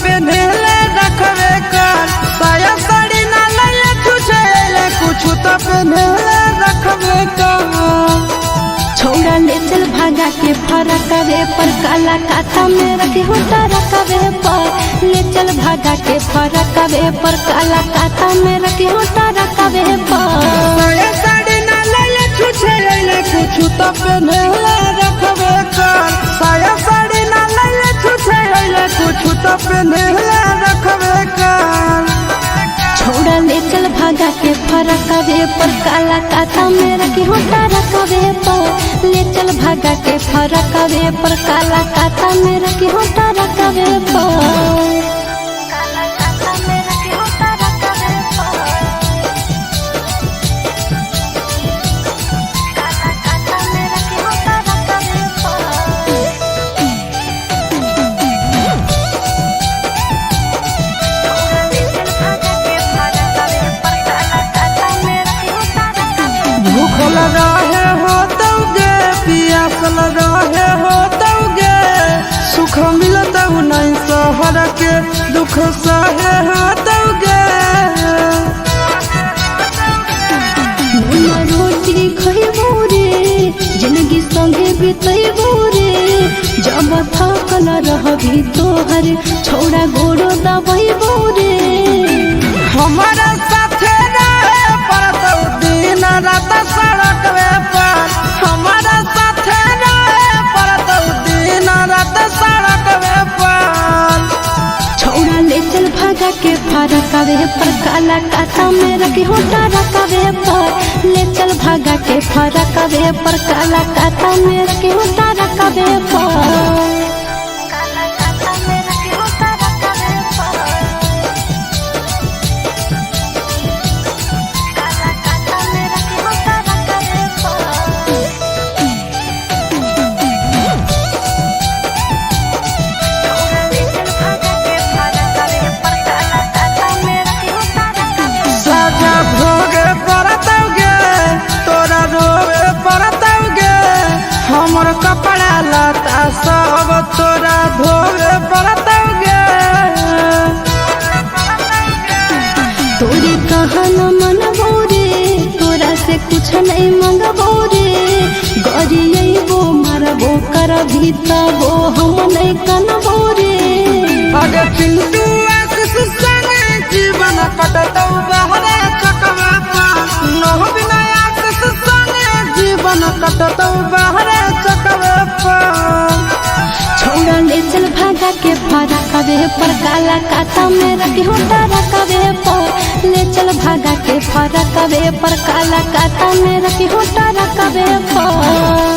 पहने रखबे कर, साया साड़ी ना ले तुझे कुछ तो पहने रखबे कर। छोड़ा ले चल भागा के फरक रे पर काला काता में रखे होता रखबे पर। ले चल भागा के फरक रे पर काला काता में रखे होता रखबे पर। साया साड़ी ना ले तुझे कुछ तो पहने रखबे कर, साया साड़ी ना ले तुझे कुछ तो पहने रखबे कर। छोड़ा ले चल भागा के फरक रे पर काला काता में रखे होता रखबे पर। ले चल भागा के फरक रे पर काला काता में रखे होता रखबे पर। भूखल रहे हो तौगे, पियासल रहे हो तौगे, सुख मिलत नहीं शहर के दुख सहे हो तौगे। रोटी खइबो रे जिंदगी संगे बितैबो रे, जब थकल रहबी तोहर छोड़ा गोड़ो दबैबो रे। हमारा साथे रहे पड़तौ दिन रात सड़क पर, हमारा साथे रहे पड़तौ दिन रात सड़क पर। छोड़ा ले चल भागा के फरक रे पर काला काता में रखे होता रखबे पर। ले चल भागा के फरक रे पर काला काता में रखे होता रखबे पर। भोगे पड़तौगे तोरा रोवे पड़तौगे, हमर कपड़ा लता सब तोरा धोवे पड़तौगे। तोरी कहन मनबो रे तोरा से कुछ नहीं मंगबो रे, गरियबो मारबो करभी तबो हम नहीं कनबो रे। अरे चिंटू आशीष संगे जीवन कटतौ बहरे चकवे पर, नह बिना आशीष संगे जीवन कटतौ बहरे चकवे पर। छोड़ा ले चल भागा के फरक रे पर काला काता में रखे होता रखबे पर। ले चल भागा के फरक रे पर काला काता में रखे होता रखबे पर।